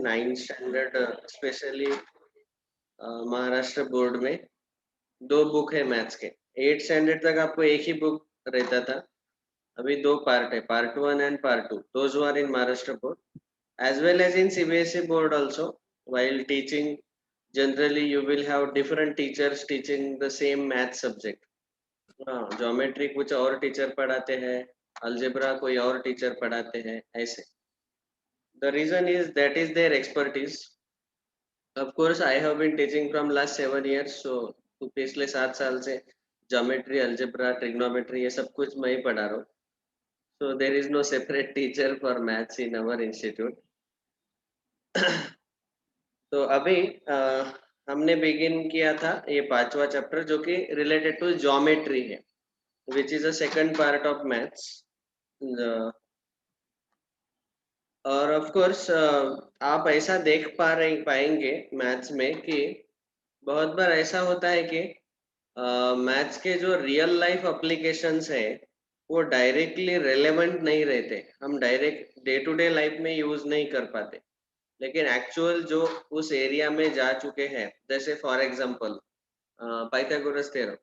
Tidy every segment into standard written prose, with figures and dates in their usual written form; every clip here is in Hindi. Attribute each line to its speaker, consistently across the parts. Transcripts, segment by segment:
Speaker 1: 9th standard specially Maharashtra board में 2 बुक है मैथ्स के। 8th स्टैंडर्ड तक आपको एक ही बुक रहता था। अभी 2 पार्ट है, part 1 and part 2. Those who are in Maharashtra board as well as in CBSE board also. While teaching, generally you will have different teachers teaching the same math subject. Geometry कुछ और टीचर पढ़ाते हैं, अलजेब्रा कोई और टीचर पढ़ाते हैं, ऐसे। The reason is that is their expertise. Of course, I have been teaching from last 7 years, so तो पिछले 7 साल से ज्योमेट्री, अलजेब्रा, ट्रिग्नोमेट्री ये सब कुछ मैं ही पढ़ा रहा हूँ। So there is no separate teacher for maths in our institute. तो अभी हमने बिगिन किया था ये 5वां चैप्टर जो कि रिलेटेड टू ज्योमेट्री है, which is a second part of maths. और ऑफ कोर्स आप ऐसा देख पाएंगे मैथ्स में कि बहुत बार ऐसा होता है कि मैथ्स के जो रियल लाइफ एप्लीकेशंस है वो डायरेक्टली रेलेवेंट नहीं रहते, हम direct day to day life में यूज नहीं कर पाते, लेकिन एक्चुअल जो उस एरिया में जा चुके हैं, जैसे फॉर एग्जांपल पाइथागोरस थ्योरम,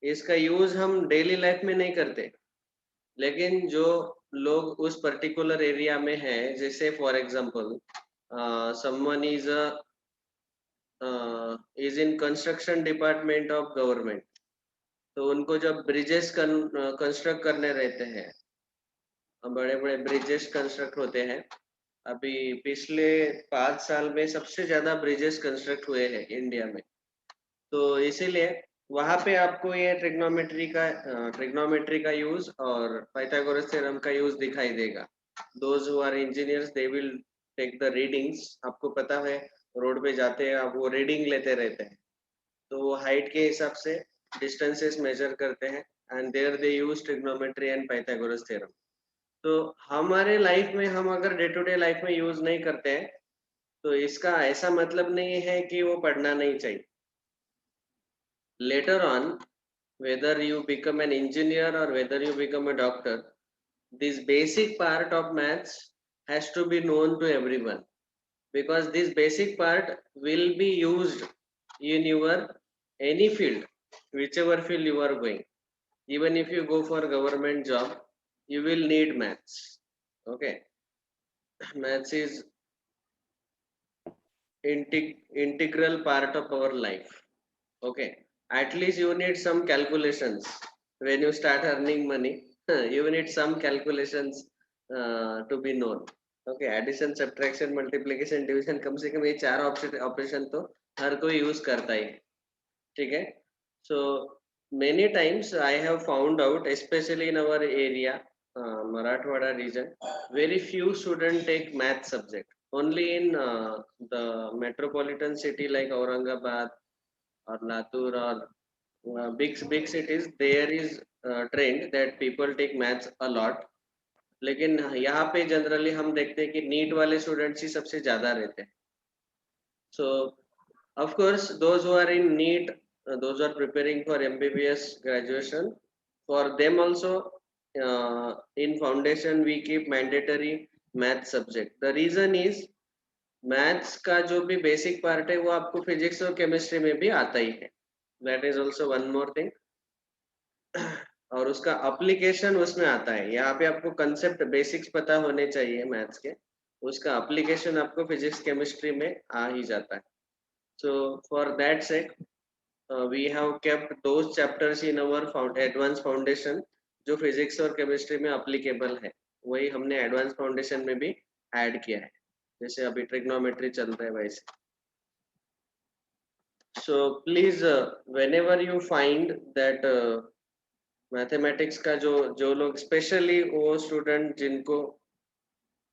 Speaker 1: इसका यूज हम डेली लाइफ में नहीं करते, लेकिन जो लोग उस पर्टिकुलर एरिया में है, जैसे for example someone is in construction department of government, तो उनको जब ब्रिजेस कंस्ट्रक्ट करने रहते हैं, बड़े बड़े ब्रिजेस कंस्ट्रक्ट होते हैं, अभी पिछले 5 साल में सबसे ज्यादा ब्रिजेस कंस्ट्रक्ट हुए हैं इंडिया में, तो इसीलिए वहां पे आपको ये ट्रिग्नोमेट्री का यूज और पाइथागोरस थ्योरम का यूज दिखाई देगा। Those who are engineers they will take the readings. आपको पता है रोड पे जाते हैं आप, वो रीडिंग लेते रहते हैं, तो वो हाइट के हिसाब से डिस्टेंसेस मेजर करते हैं, and there they use trigonometry and Pythagoras theorem. तो हमारे लाइफ में हम अगर डे टू डे लाइफ में यूज नहीं करते हैं, तो इसका ऐसा मतलब नहीं है कि वो पढ़ना नहीं चाहिए। Later on, whether you become an engineer or whether you become a doctor, this basic part of maths has to be known to everyone, because this basic part will be used in your any field, whichever field you are going. Even if you go for government job, you will need maths. Okay, maths is integral part of our life. Okay, at least you need some calculations when you start earning money. You need some calculations to be known. Okay, addition, subtraction, multiplication, division, कम से कम ये 4 ऑपरेशन तो हर कोई यूज करता ही है, ठीक है। So many times I have found out, especially in our area, Marathwada region, very few students take math subject. Only in the metropolitan city like Aurangabad or Latur or big cities, there is trend that people take maths a lot. लेकिन यहाँ पे जनरली हम देखते हैं कि नीट वाले स्टूडेंट्स ही सबसे ज्यादा रहते हैं। So of course those who are in NEET, those who are preparing for MBBS graduation, for them also in foundation we keep mandatory math subject. The reason is maths का जो भी बेसिक पार्ट है वो आपको फिजिक्स और केमिस्ट्री में भी आता ही है, that is also one more thing. और उसका एप्लीकेशन उसमें आता है, यहाँ पे आपको कंसेप्ट बेसिक्स पता होने चाहिए मैथ्स के, उसका एप्लीकेशन आपको फिजिक्स केमिस्ट्री में आ ही जाता है। So for that sake we have kept those chapters in our advance foundation जो फिजिक्स और केमिस्ट्री में एप्लीकेबल है, वही हमने एडवांस फाउंडेशन में भी ऐड किया है, जैसे अभी ट्रिग्नोमेट्री चल रहा है वैसे। So please whenever you find that mathematics का जो लोग स्पेशली वो स्टूडेंट जिनको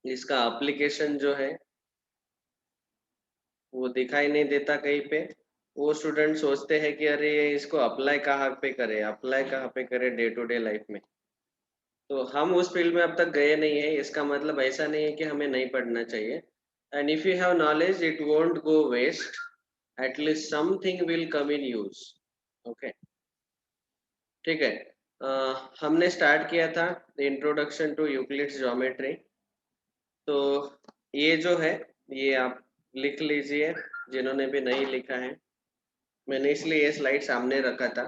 Speaker 1: इसका एप्लीकेशन जो है वो दिखाई नहीं देता कहीं पे, वो स्टूडेंट सोचते हैं कि अरे इसको अप्लाई कहाँ पे करे डे टू डे लाइफ में। तो हम उस फील्ड में अब तक गए नहीं है, इसका मतलब ऐसा नहीं है कि हमें नहीं पढ़ना चाहिए। And if you have knowledge it won't go waste, at least something will come in use. Okay, ठीक है। हमने स्टार्ट किया था इंट्रोडक्शन टू यूक्लिड्स ज्योमेट्री। तो ये जो है ये आप लिख लीजिए जिन्होंने भी नहीं लिखा है। मैंने इसलिए ये स्लाइड सामने रखा था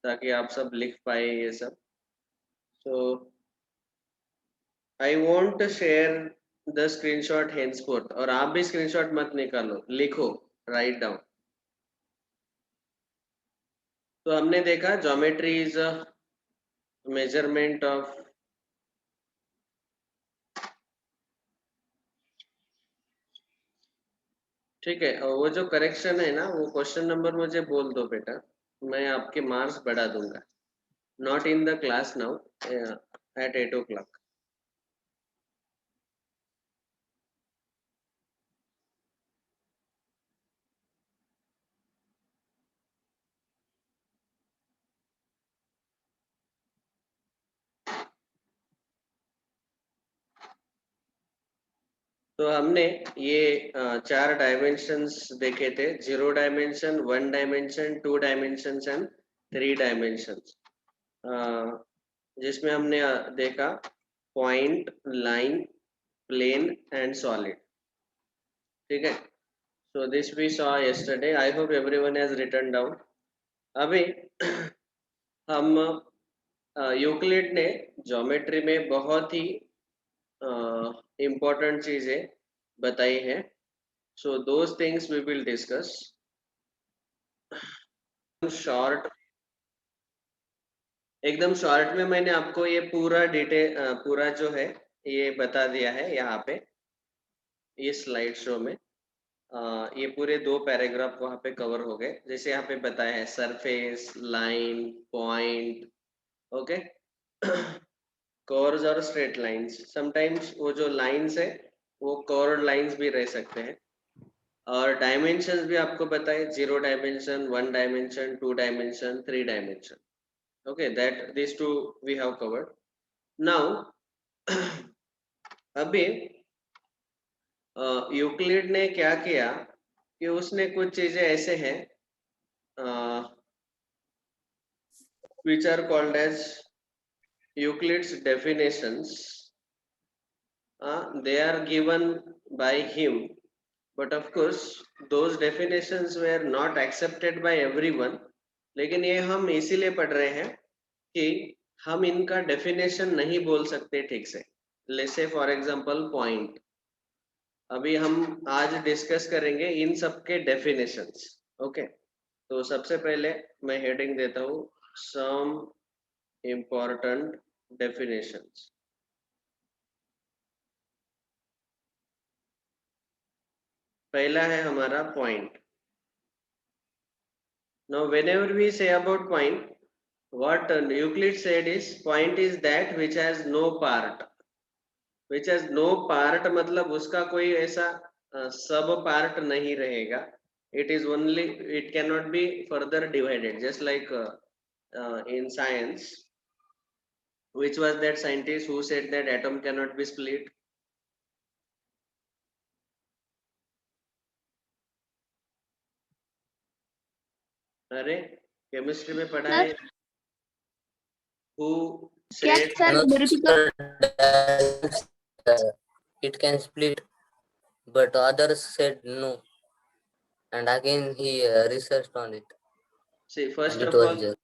Speaker 1: ताकि आप सब लिख पाए ये सब। So I want to share the screenshot henceforth, और आप भी स्क्रीनशॉट मत निकालो, लिखो, राइट डाउन। तो हमने देखा geometry is a measurement of, ठीक है। और वो जो करेक्शन है ना, वो क्वेश्चन नंबर मुझे बोल दो बेटा, मैं आपके मार्क्स बढ़ा दूंगा। Not in the class now, at 8 o'clock। तो हमने ये 4 डायमेंशंस देखे थे, 0 dimension, 1 dimension, 2 dimensions and 3 dimensions, जिसमें हमने देखा point, line, plane and solid, ठीक है। So this we saw yesterday, I hope everyone has written down. अभी हम यूक्लिड ने ज्योमेट्री में बहुत ही इम्पोर्टेंट चीजें बताई है। So those things we will discuss short. एकदम शॉर्ट में मैंने आपको ये पूरा डिटेल, पूरा जो है ये बता दिया है यहाँ पे, ये स्लाइड शो में। ये पूरे 2 पैराग्राफ वहाँ पे कवर हो गए, जैसे यहाँ पे बताया है surface, line, point, okay. Curves और स्ट्रेट लाइंस, समटाइम्स वो जो लाइंस है वो कर्व्ड लाइंस भी रह सकते हैं। और डायमेंशंस भी आपको बताए, 0 dimension, 1 dimension, 2 dimension, 3 dimension, okay, that these two we have covered now. अभी यूक्लिड ने क्या किया कि उसने कुछ चीजें ऐसे हैं which are called as Euclid's definitions. They are given by him, but of course those definitions were not accepted by everyone. लेकिन ये हम इसीलिए पढ़ रहे हैं कि हम इनका डेफिनेशन नहीं बोल सकते ठीक से। जैसे फॉर एग्जांपल पॉइंट, अभी हम आज डिस्कस करेंगे इन सब के डेफिनेशंस, ओके। तो सबसे पहले मैं हेडिंग देता हूँ, सम इम्पोर्टेंट डेफिनेशंस। पहला है हमारा point. Now whenever we say about point, what Euclid said is point is that which has no part. Which has no part मतलब उसका कोई ऐसा सब पार्ट नहीं रहेगा। It is only, it cannot be further divided, just like in science, which was that scientist who said that atom cannot be split? अरे केमिस्ट्री में पढ़ा है, who
Speaker 2: क्या
Speaker 1: said
Speaker 2: सर
Speaker 3: No,
Speaker 2: मेरे
Speaker 3: sir, it can split, but others said no, and again he researched on it,
Speaker 1: see
Speaker 3: and it was just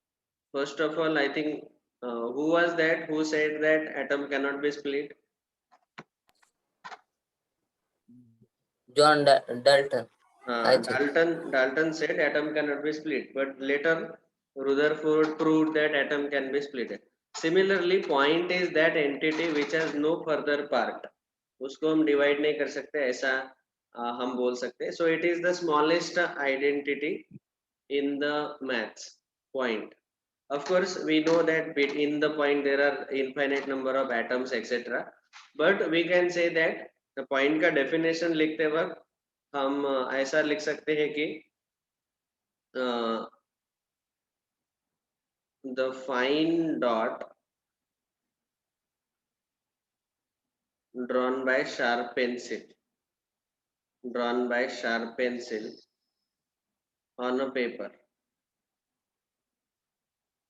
Speaker 1: first of all I think who was that who said that atom cannot be split?
Speaker 3: John Dalton. I think.
Speaker 1: Dalton said atom cannot be split, but later Rutherford proved that atom can be split. Similarly, point is that entity which has no further part. उसको हम डिवाइड नहीं कर सकते, ऐसा हम बोल सकते हैं. So it is the smallest identity in the maths, point. Of course, we know that in the point there are infinite number of atoms, etc. But we can say that the point का definition लिखते वक्त हम ऐसा लिख सकते हैं कि the fine dot drawn by sharp pencil on a paper,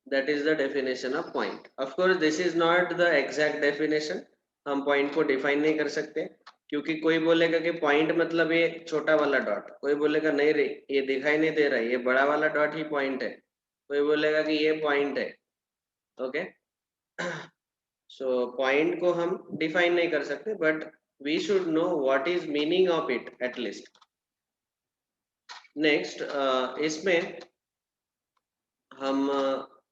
Speaker 1: that is the definition of point. Of course this is not the exact definition, हम point को define नहीं कर सकते, क्योंकि कोई बोलेगा कि पॉइंट मतलब ये छोटा वाला डॉट, कोई बोलेगा नहीं रे ये दिखाई नहीं दे रहा है, ये बड़ा वाला डॉट ही पॉइंट है, कोई बोलेगा कि ये पॉइंट है। ओके, सो पॉइंट को हम डिफाइन नहीं कर सकते, but we should know what is meaning of it at least. Next, इसमें हम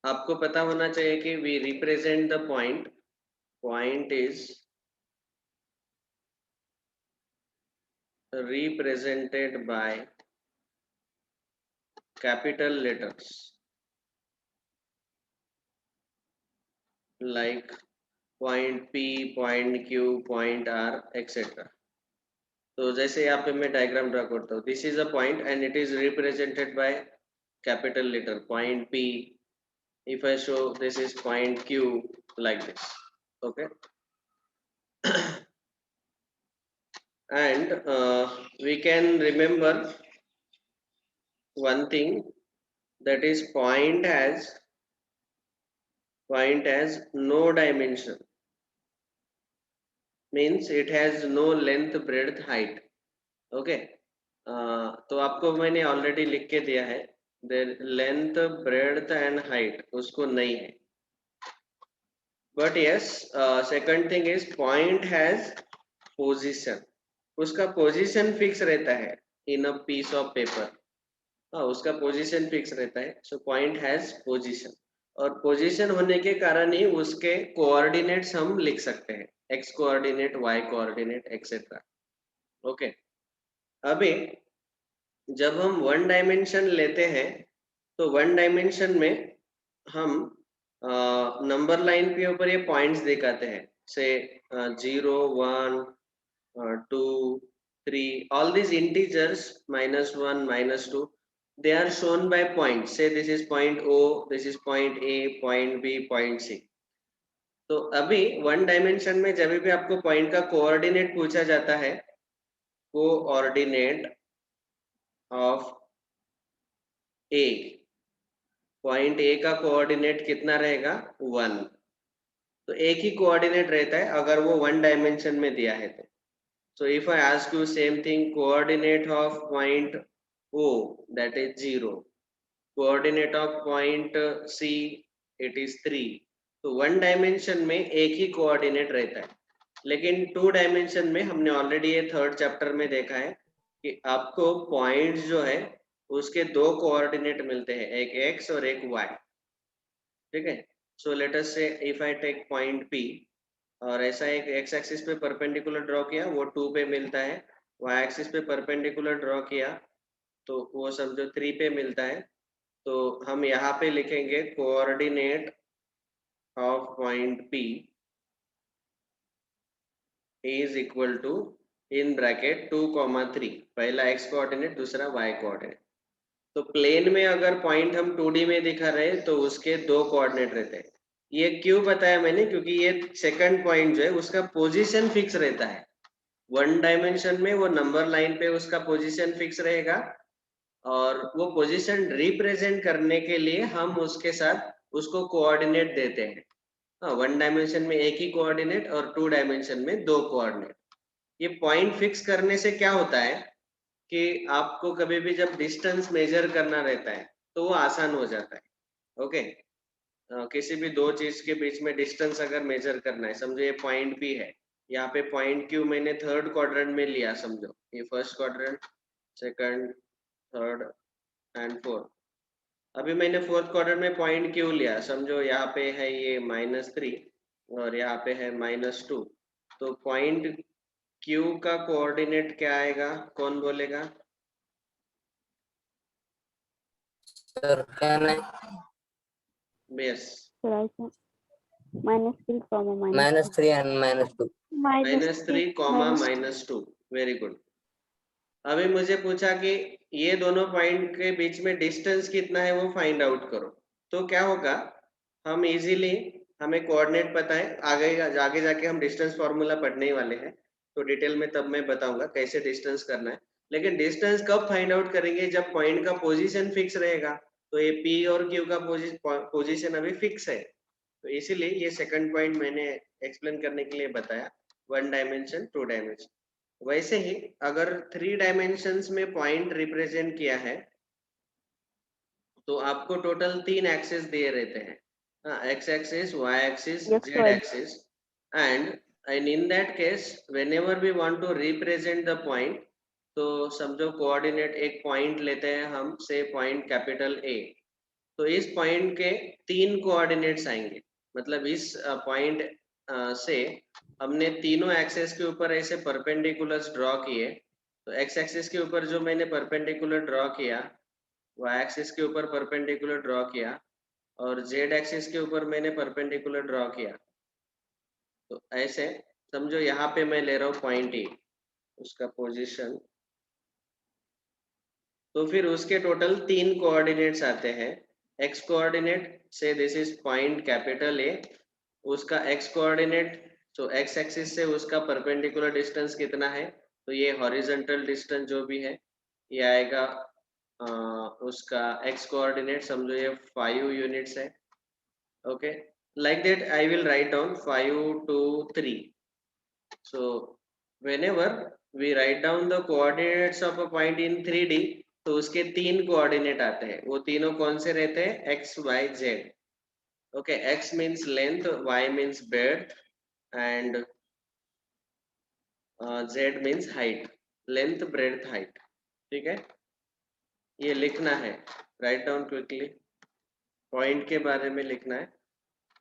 Speaker 1: आपको पता होना चाहिए कि we represent the point, point is represented by capital letters like point P, point Q, point R, etc. तो जैसे यहाँ पे मैं डायग्राम ड्रा करता हूँ, this is a point and it is represented by capital letter point P. If I show this is point Q like this, okay. And we can remember one thing, that is point has no dimension, means it has no length, breadth, height. Okay, तो आपको मैंने ऑलरेडी लिख के दिया है, लेंथ, ब्रेड्थ एंड हाइट उसको नहीं है, but yes second thing is point has position, उसका पोजीशन फिक्स रहता है इन अ पीस ऑफ पेपर। हाँ, उसका पोजीशन फिक्स रहता है, सो पॉइंट हैज पोजीशन, और पोजीशन होने के कारण ही उसके कोऑर्डिनेट्स हम लिख सकते हैं, X coordinate, Y coordinate, etcetera. Okay, अभी जब हम वन डायमेंशन लेते हैं तो वन डायमेंशन में हम नंबर लाइन के ऊपर ये पॉइंट्स दिखाते हैं, से 0, 1, 2, 3, all these integers, -1, -2, they are shown by points. Say this is point O, this is point A, point B, point C. तो अभी वन डायमेंशन में जब भी आपको पॉइंट का कोऑर्डिनेट पूछा जाता है, coordinate of A, point A का कोऑर्डिनेट कितना रहेगा, 1। तो एक ही कोऑर्डिनेट रहता है अगर वो वन डायमेंशन में दिया है तो। So if I ask you same thing, coordinate of point O that is 0, coordinate of point C it is 3। तो वन डायमेंशन में एक ही कोऑर्डिनेट रहता है, लेकिन टू डायमेंशन में हमने ऑलरेडी ये थर्ड चैप्टर में देखा है कि आपको पॉइंट जो है उसके दो कोऑर्डिनेट मिलते हैं, एक एक्स और एक वाई। ठीक है, सो let us say if I take point P और ऐसा एक एक्स एक्सिस पे परपेंडिकुलर ड्रॉ किया, वो 2 पे मिलता है, वाई एक्सिस पे परपेंडिकुलर ड्रॉ किया तो वो समझो 3 पे मिलता है। तो हम यहाँ पे लिखेंगे coordinate of point P is equal to in bracket 2, 3, पहला एक्स कोऑर्डिनेट, दूसरा वाई कोऑर्डिनेट। तो प्लेन में अगर पॉइंट हम 2D में दिखा रहे हैं तो उसके दो कोऑर्डिनेट रहते हैं। ये क्यों बताया मैंने, क्योंकि ये सेकंड पॉइंट जो है उसका पोजीशन फिक्स रहता है। वन डायमेंशन में वो नंबर लाइन पे उसका पोजीशन फिक्स रहेगा, और वो पोजीशन रिप्रेजेंट करने के लिए हम उसके साथ उसको कोऑर्डिनेट देते हैं। हाँ, वन डायमेंशन में एक ही कोऑर्डिनेट और टू डायमेंशन में दो कोऑर्डिनेट। ये पॉइंट फिक्स करने से क्या होता है कि आपको कभी भी जब डिस्टेंस मेजर करना रहता है तो वो आसान हो जाता है। ओके, किसी भी दो चीज के बीच में डिस्टेंस अगर मेजर करना है, समझो ये पॉइंट पी है, यहाँ पे पॉइंट क्यू मैंने थर्ड क्वाड्रेंट में लिया, समझो ये first quadrant, second, third and fourth. अभी मैंने फोर्थ क्वाड्रेंट में पॉइंट क्यू लिया, समझो यहाँ पे है ये -3 और यहाँ पे है -2। तो पॉइंट क्यू का कोऑर्डिनेट क्या आएगा, कौन बोलेगा?
Speaker 3: Sir, can I?
Speaker 1: Yes,
Speaker 2: Right. -3,
Speaker 3: -3 and -2.
Speaker 1: -3, -2, very good. अभी मुझे पूछा कि ये दोनों पॉइंट के बीच में डिस्टेंस कितना है वो फाइंड आउट करो। तो क्या होगा, हम इजीली, हमें कोऑर्डिनेट पता है, आगे जाके हम डिस्टेंस फॉर्मूला पढ़ने ही वाले हैं, तो डिटेल में तब मैं बताऊंगा कैसे डिस्टेंस करना है। लेकिन डिस्टेंस कब फाइंड आउट करेंगे, जब पॉइंट का पोजीशन फिक्स रहेगा। तो ये पी और क्यू का पोजीशन अभी फिक्स है, तो इसीलिए ये सेकंड पॉइंट मैंने एक्सप्लेन करने के लिए बताया, वन डायमेंशन, टू डायमेंशन। वैसे ही अगर 3 डायमेंशंस में पॉइंट रिप्रेजेंट किया है तो आपको टोटल 3 एक्सिस दिए रहते हैं, X axis, Y axis,
Speaker 2: Yes,
Speaker 1: Z
Speaker 2: sir.
Speaker 1: Axis, and in that case whenever we want to represent the point, तो समझो कोऑर्डिनेट एक पॉइंट लेते हैं हम, से पॉइंट कैपिटल ए, तो इस पॉइंट के 3 कोऑर्डिनेट्स आएंगे, मतलब इस पॉइंट से हमने तीनों एक्सेस के ऊपर ऐसे परपेंडिकुलर्स ड्रॉ किए, तो एक्स एक्सिस के ऊपर जो मैंने परपेंडिकुलर ड्रॉ किया, वाई एक्सिस के ऊपर परपेंडिकुलर ड्रॉ किया, और जेड एक्सिस के ऊपर मैंने परपेंडिकुलर ड्रॉ किया, तो ऐसे समझो यहाँ पे मैं ले रहा हूँ पॉइंट ए, उसका पोजीशन, तो फिर उसके टोटल 3 कोऑर्डिनेट्स आते हैं। एक्स कोऑर्डिनेट से this is point capital A, उसका एक्स कोऑर्डिनेट, तो एक्स एक्सिस से उसका परपेंडिकुलर डिस्टेंस कितना है, तो ये हॉरिजॉन्टल डिस्टेंस जो भी है ये आएगा उसका एक्स कोऑर्डिनेट, समझो ये 5 यूनिट्स है। Okay, like that I will write down 5 2 3. So whenever we write down the coordinates of a point in 3D, तो उसके 3 कोऑर्डिनेट आते हैं, वो तीनों कौन से रहते हैं, x y z। Okay, x means length, y means breadth, and z means height, length breadth height। ठीक है, ये लिखना है, राइट डाउन क्विकली, पॉइंट के बारे में लिखना है।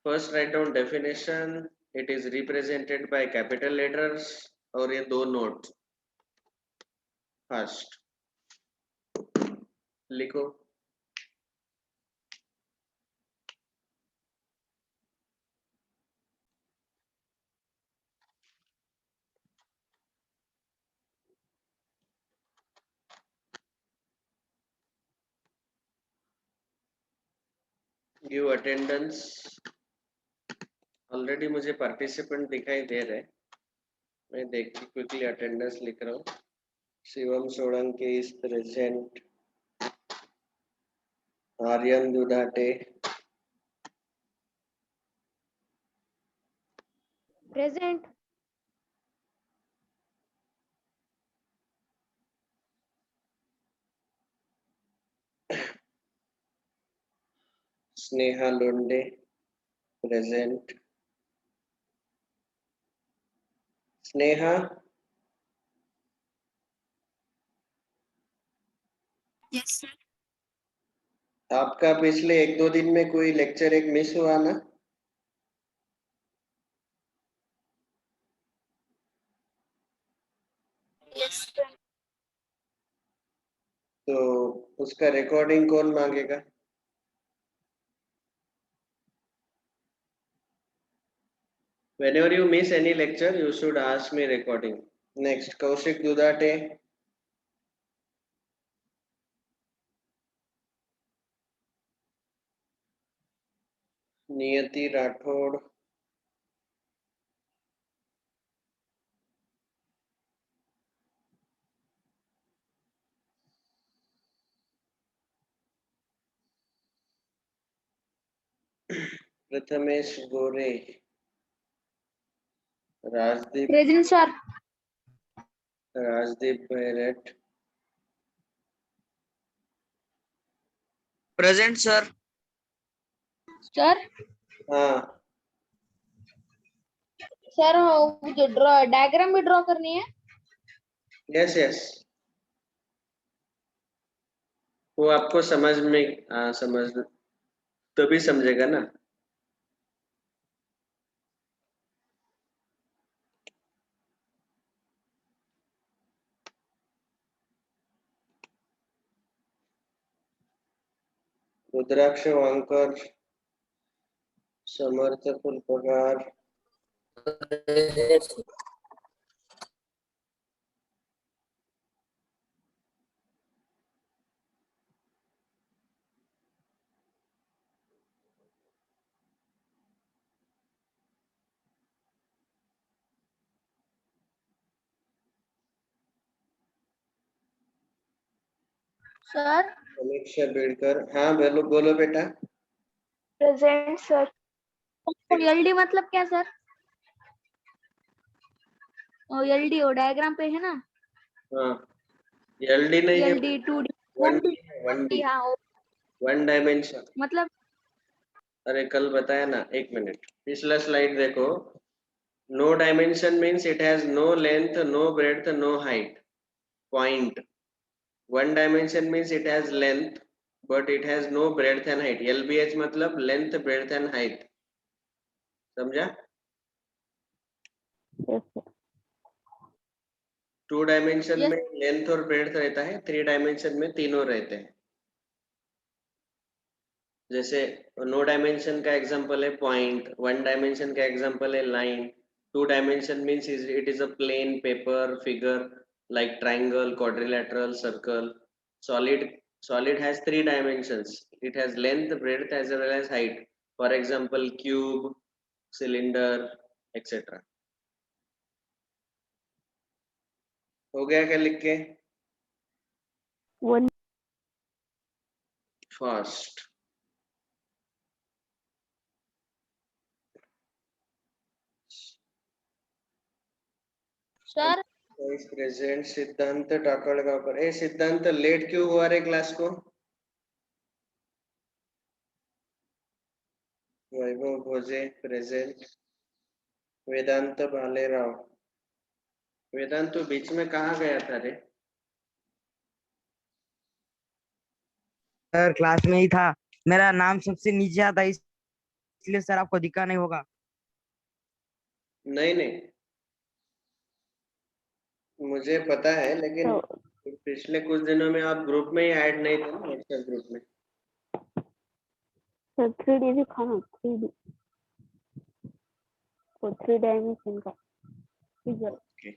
Speaker 1: First write down definition, it is represented by capital letters, और ये 2 नोट फर्स्ट लिखो। गिव अटेंडेंस, ऑलरेडी मुझे पार्टिसिपेंट दिखाई दे रहे, मैं देख के क्विकली अटेंडेंस लिख रहा हूँ। Shivam Solanki is present, Aryan Dudhate
Speaker 2: Present.
Speaker 1: Sneha Londe present. Sneha,
Speaker 4: Yes, sir.
Speaker 1: आपका पिछले 1-2 दिन में कोई लेक्चर एक मिस हुआ ना?
Speaker 4: Yes, sir.
Speaker 1: तो उसका रिकॉर्डिंग कौन मांगेगा? Whenever you miss any lecture, you should ask me recording. Next, Kaushik Dudate. नियति राठौड़। प्रथमेश गोरे। Rajdeep.
Speaker 2: Present, sir.
Speaker 1: Rajdeep Barrett.
Speaker 5: Present sir.
Speaker 2: Sir.
Speaker 1: हाँ,
Speaker 2: सर मुझे डायग्राम भी ड्रॉ करनी है।
Speaker 1: यस यस, वो आपको समझ में समझ तभी समझेगा ना। रुद्राक्ष वांकर, समर्थ फुलपगार,
Speaker 2: सर।
Speaker 1: समीक्षा बेड़कर। हाँ बोलो बोलो बेटा।
Speaker 2: Present sir. एलडी मतलब क्या सर? LDO डायग्राम पे है ना,
Speaker 1: हाँ, LD नहीं है,
Speaker 2: LD 2D
Speaker 1: 1D है, 1D,
Speaker 2: हाँ
Speaker 1: 1 डायमेंशन।
Speaker 2: मतलब
Speaker 1: अरे कल बताया ना, 1 मिनट, पिछला स्लाइड देखो। No dimension means it has no length, no breadth, no height, point. 1 dimension means it has length but it has no breadth and height. LBH मतलब लेंथ, ब्रेड्थ एंड हाइट, समझा? 2 डायमेंशन
Speaker 2: yes
Speaker 1: में लेंथ और ब्रेड्थ रहता है, 3 डायमेंशन में तीनों रहते हैं। जैसे नो डायमेंशन का एग्जांपल है पॉइंट, 1 डायमेंशन का एग्जांपल है line, 2 dimension means it is a plain paper figure like triangle, quadrilateral, circle. Solid has 3 dimensions. It has length, breadth as well as height. For example, cube, cylinder, etc. हो गया क्या लिख के?
Speaker 2: one
Speaker 1: First,
Speaker 2: sir
Speaker 1: vice president सिद्धांत टाकळगावकर। ए सिद्धांत, लेट क्यों हुआ रे क्लास को? वैभव भोजे प्रेजेंट। वेदांत भालेराव। वेदांत तो बीच में कहाँ गया था रे?
Speaker 5: सर क्लास में ही था, मेरा नाम सबसे नीचे आता है इसलिए सर आपको दिखा नहीं होगा।
Speaker 1: नहीं नहीं, मुझे पता है, लेकिन पिछले कुछ दिनों में आप ग्रुप में ही ऐड नहीं थे ना, व्हाट्सएप ग्रुप में।
Speaker 2: सर 3D दिखाना, 3D तो 3 डायमेंशन का फिगर।
Speaker 1: Okay,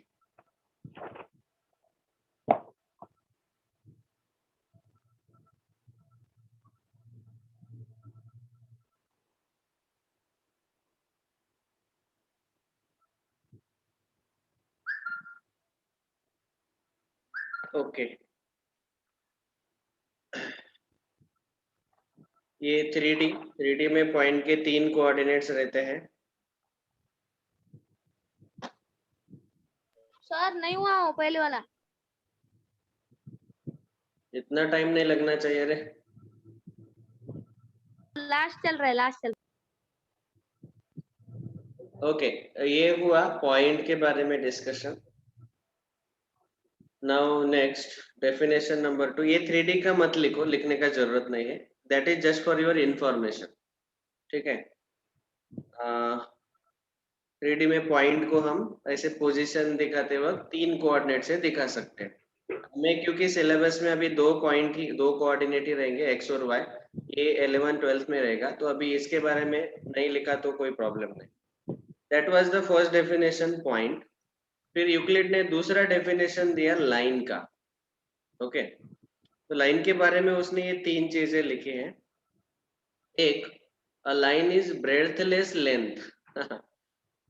Speaker 1: okay. ये 3D में पॉइंट के 3 कोऑर्डिनेट्स रहते हैं।
Speaker 2: सर नहीं हुआ वो पहले वाला।
Speaker 1: इतना टाइम नहीं लगना चाहिए रे।
Speaker 2: लास्ट चल रहा है, लास्ट चल
Speaker 1: ओके, ये हुआ पॉइंट के बारे में discussion. Now next, definition number 2। ये 3D का मत लिखो, लिखने का जरूरत नहीं है, that is just for your information, ठीक है? 3D में पॉइंट को हम ऐसे पोजीशन दिखाते वक्त 3 कोऑर्डिनेट से दिखा सकते हैं। हमें क्योंकि सिलेबस में अभी 2 पॉइंट ही 2 कोऑर्डिनेट ही रहेंगे, एक्स और वाई, ये 11 12 में रहेगा, तो अभी इसके बारे में नहीं लिखा तो कोई प्रॉब्लम नहीं। That was the first definition, point. फिर यूक्लिड ने दूसरा डेफिनेशन दिया लाइन का। ओके, तो लाइन के बारे में उसने ये 3 चीजें लिखी हैं। एक, अ लाइन इज ब्रेडथलेस लेंथ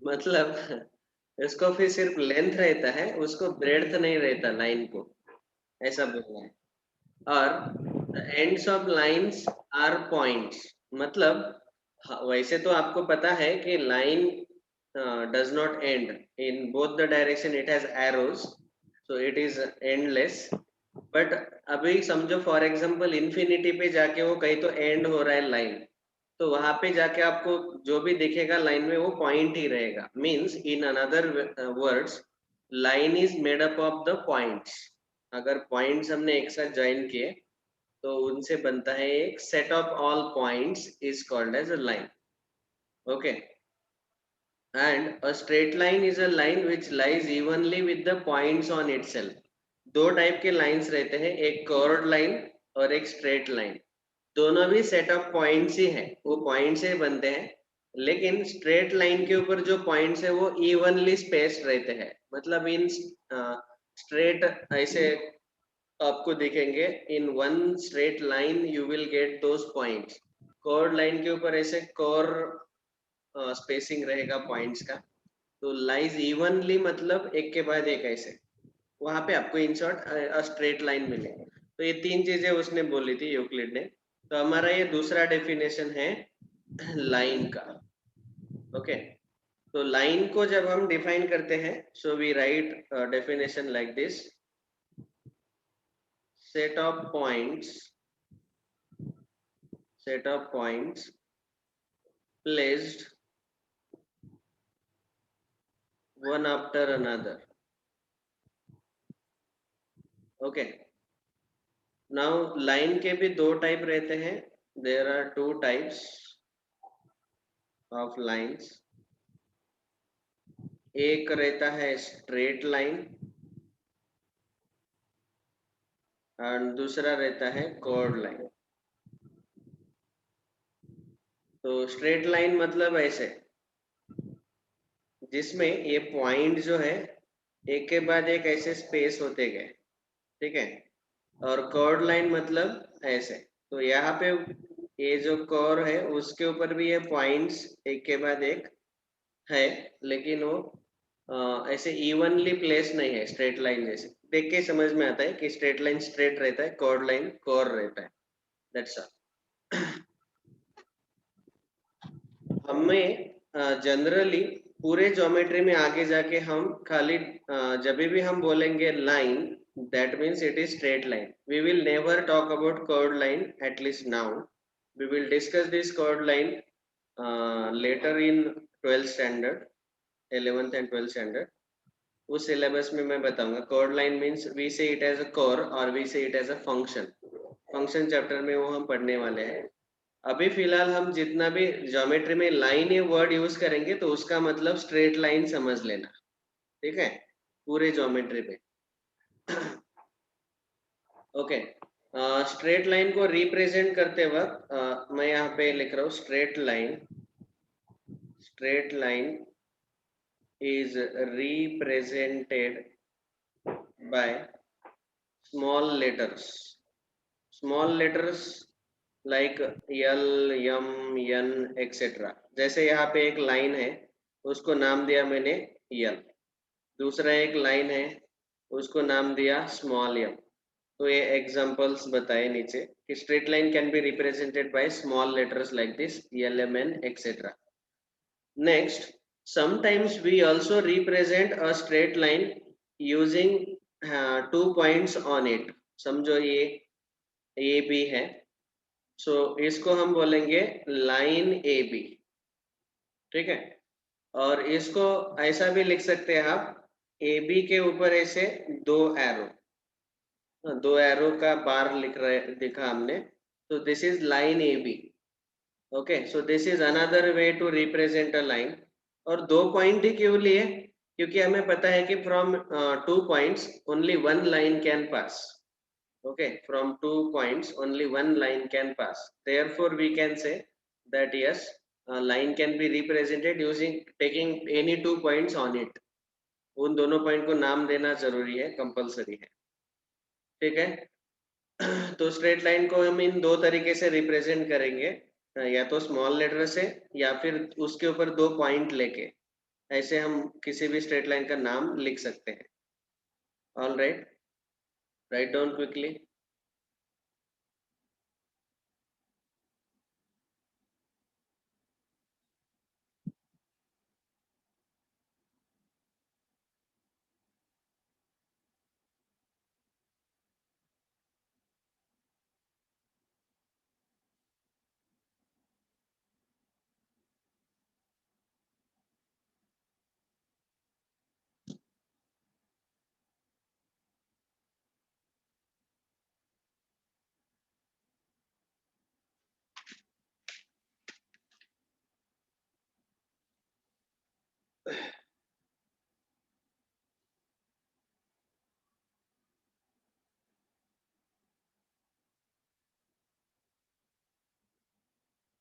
Speaker 1: मतलब इसको फिर सिर्फ लेंथ रहता है, उसको ब्रेड्थ नहीं रहता लाइन को, ऐसा बोलना है। और the ends of lines are points, मतलब वैसे तो आपको पता है कि line does not end in both the direction, it has arrows, so it is endless. But अभी समझो फॉर एग्जांपल इन्फिनिटी पे जाके वो कहीं तो एंड हो रहा है लाइन, तो वहां पे जाके आपको जो भी दिखेगा लाइन में वो पॉइंट ही रहेगा। Means in another words, line is made up of the points. अगर पॉइंट्स हमने एक साथ ज्वाइन किए तो उनसे बनता है एक set of all points is called as a line. Okay, and a straight line is a line which lies evenly with the points on itself. 2 type के लाइंस रहते हैं, एक कर्व्ड लाइन और एक स्ट्रेट लाइन। दोनों भी सेट ऑफ पॉइंट्स ही हैं, वो पॉइंट से बनते हैं, लेकिन स्ट्रेट लाइन के ऊपर जो पॉइंट्स है वो इवनली स्पेस्ड रहते हैं। मतलब इन स्ट्रेट ऐसे आपको दिखेंगे, in one straight line you will get those points. Curved line के ऊपर ऐसे कर्व स्पेसिंग रहेगा पॉइंट्स का, तो लाइज इवनली मतलब एक के बाद एक ऐसे, वहां पे आपको इन शॉर्ट स्ट्रेट लाइन मिलेगी। तो ये 3 चीजें उसने बोली थी यूक्लिड ने। तो हमारा ये दूसरा डेफिनेशन है लाइन का। ओके, तो लाइन को जब हम डिफाइन करते हैं, so we write definition like this, set of points placed one after another. Okay, now line के भी दो टाइप रहते हैं. There are two types of lines. एक रहता है straight line और दूसरा रहता है chord line. तो straight line मतलब ऐसे, जिसमें ये पॉइंट जो है एक के बाद एक ऐसे स्पेस होते गए, ठीक है. और कॉर्ड लाइन मतलब ऐसे. तो यहाँ पे ये जो कॉर है उसके ऊपर भी ये पॉइंट्स एक के बाद एक है, लेकिन वो ऐसे इवनली प्लेस नहीं है स्ट्रेट लाइन जैसे. देख के समझ में आता है कि स्ट्रेट लाइन स्ट्रेट रहता है, कॉर्ड लाइन कॉर रहता है. That's all. हमें जनरली पूरे ज्योमेट्री में आगे जाके हम खाली जब भी हम बोलेंगे line, that means it is straight line. We will never talk about chord line, at least now. We will discuss this chord line later in 12th standard, 11th and 12th standard. उस syllabus में मैं बताऊंगा. chord line means we say it as a core or we say it as a function. function chapter में वो हम पढ़ने वाले हैं. अभी फिलहाल हम जितना भी ज्योमेट्री में लाइन ये वर्ड यूज करेंगे तो उसका मतलब स्ट्रेट लाइन समझ लेना, ठीक है, पूरे ज्योमेट्री पे. ओके, स्ट्रेट लाइन को रिप्रेजेंट करते वक्त मैं यहाँ पे लिख रहा हूँ straight line is represented by small letters like L, M, N etcetera. जैसे यहाँ पे एक लाइन है, उसको नाम दिया मैंने L. दूसरा एक लाइन है, उसको नाम दिया स्मॉल m. तो ये एग्जांपल्स बताए नीचे कि straight line can be represented by small letters like this L, M, N etcetera. Next, sometimes we also represent a straight line using 2 points on it. समझो ये भी है, सो इसको हम बोलेंगे लाइन ए बी, ठीक है. और इसको ऐसा भी लिख सकते हैं आप, ए बी के ऊपर ऐसे दो एरो का बार लिख रहे दिखा हमने, तो this is line A B. Okay, so this is another way to represent a line. और दो पॉइंट ही क्यों लिए? क्योंकि हमें पता है कि from 2 points only one line can pass. Okay, from 2 points only one line can pass. Therefore we can say that yes, a line can be represented using taking any 2 points on it. उन दोनों पॉइंट को नाम देना जरूरी है, कंपलसरी है, ठीक है. तो स्ट्रेट लाइन को हम इन दो तरीके से रिप्रेजेंट करेंगे, या तो स्मॉल लेटर से या फिर उसके ऊपर 2 पॉइंट लेके. ऐसे हम किसी भी स्ट्रेट लाइन का नाम लिख सकते हैं. All right, write down quickly.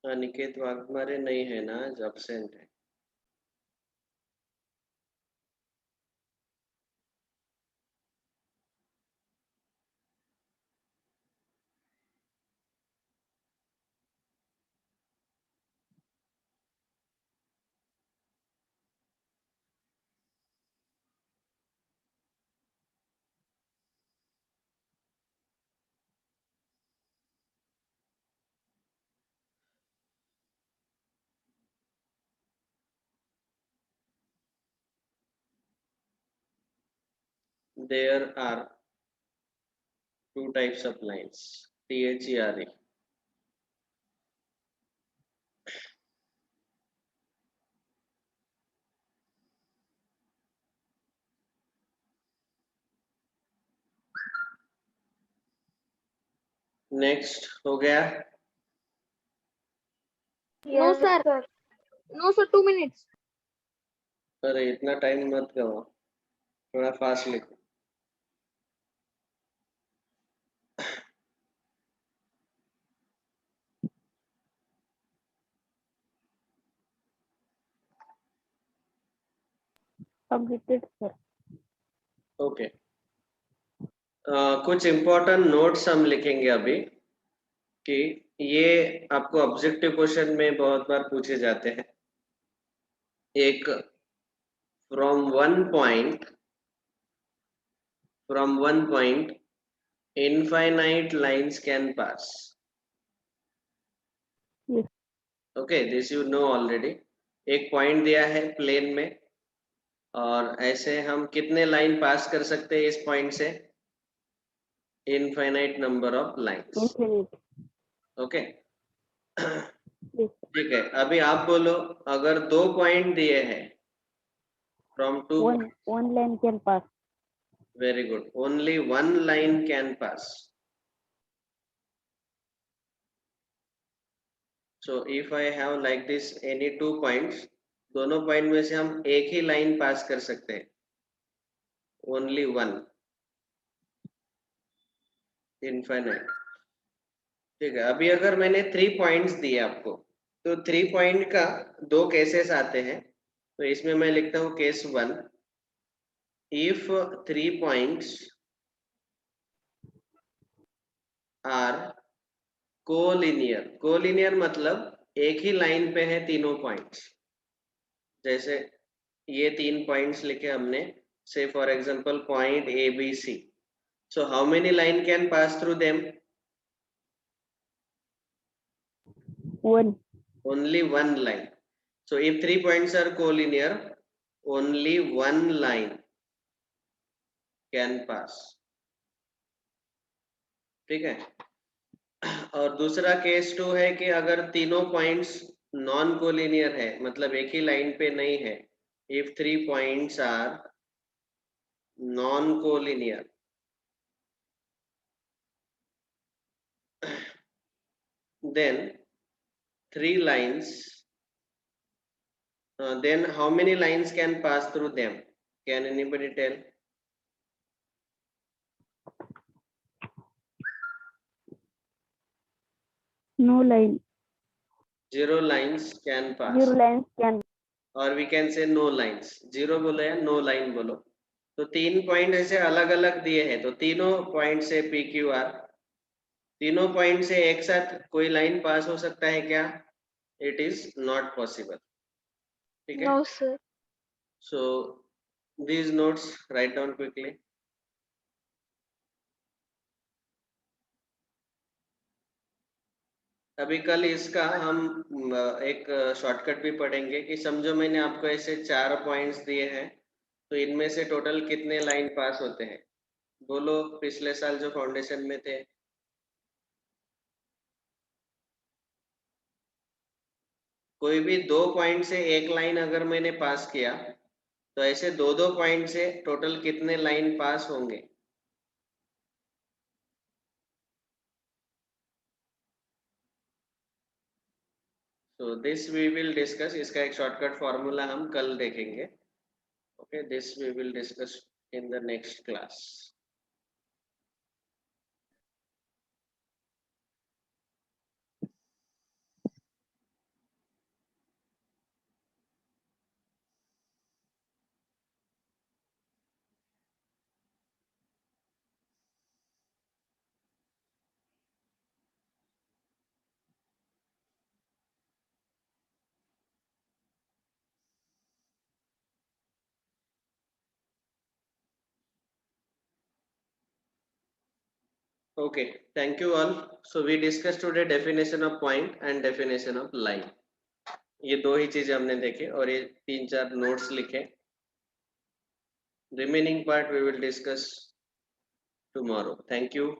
Speaker 1: Aniket Waghmare नहीं है ना, आज एब्सेंट है. there are two types of lines, THERE. Next हो गया?
Speaker 2: No, sir. No, sir. 2 minutes.
Speaker 1: अरे इतना टाइम मत करो, थोड़ा फास्ट लिखो.
Speaker 2: Completed, sir.
Speaker 1: ओके. कुछ इम्पोर्टेंट नोट्स हम लिखेंगे अभी कि ये आपको ऑब्जेक्टिव क्वेश्चन में बहुत बार पूछे जाते हैं. एक from one point infinite lines can pass.
Speaker 2: Yes.
Speaker 1: Okay, this you know already. एक पॉइंट दिया है प्लेन में और ऐसे हम कितने लाइन पास कर सकते हैं इस पॉइंट से? Infinite number of lines.
Speaker 2: Infinite.
Speaker 1: Okay.
Speaker 2: Yes.
Speaker 1: ठीक है, अभी आप बोलो, अगर दो पॉइंट दिए हैं from two.
Speaker 2: One line can pass.
Speaker 1: Very good. Only one line can pass. So if I have like this any 2 points, दोनों पॉइंट में से हम एक ही लाइन पास कर सकते हैं. Only one. Infinite. ठीक है, अभी अगर मैंने 3 पॉइंट्स दिए आपको, तो 3 पॉइंट का 2 केसेस आते हैं. तो इसमें मैं लिखता हूँ case 1. If 3 points are collinear. Collinear मतलब एक ही लाइन पे है तीनों पॉइंट्स. जैसे ये 3 पॉइंट्स लिखे हमने, say for example point A B C. So how many line can pass through them?
Speaker 2: One.
Speaker 1: Only one line. So if 3 points are collinear, only one line can pass. ठीक है. और दूसरा केस 2 है कि अगर तीनों पॉइंट्स नॉन कोलिनियर है, मतलब एक ही लाइन पे नहीं है. If 3 points are non collinear, then 3 lines, then how many lines can pass through them? Can anybody tell?
Speaker 2: No line.
Speaker 1: 0 lines can pass.
Speaker 2: 0 lines can.
Speaker 1: और we can say no lines. 0 बोलो या no line बोलो. तो 3 पॉइंट ऐसे अलग अलग दिए हैं, तो तीनों पॉइंट से पी क्यू आर, तीनों पॉइंट से एक साथ कोई लाइन पास हो सकता है क्या? It is not possible. ठीक है.
Speaker 4: No, sir.
Speaker 1: So these notes write down quickly. अभी कल इसका हम एक शॉर्टकट भी पढ़ेंगे कि समझो मैंने आपको ऐसे 4 पॉइंट्स दिए हैं, तो इनमें से टोटल कितने लाइन पास होते हैं? बोलो, पिछले साल जो फाउंडेशन में थे. कोई भी 2 पॉइंट से एक लाइन अगर मैंने पास किया, तो ऐसे 2-2 पॉइंट से टोटल कितने लाइन पास होंगे? So this we will discuss. इसका एक शॉर्टकट फॉर्मूला हम कल देखेंगे. Okay, this we will discuss in the next class. Okay, thank you all. So we discussed today definition of point and definition of line. ये दो ही चीजें हमने देखे और ये 3-4 नोट्स लिखे. Remaining part we will discuss tomorrow. Thank you.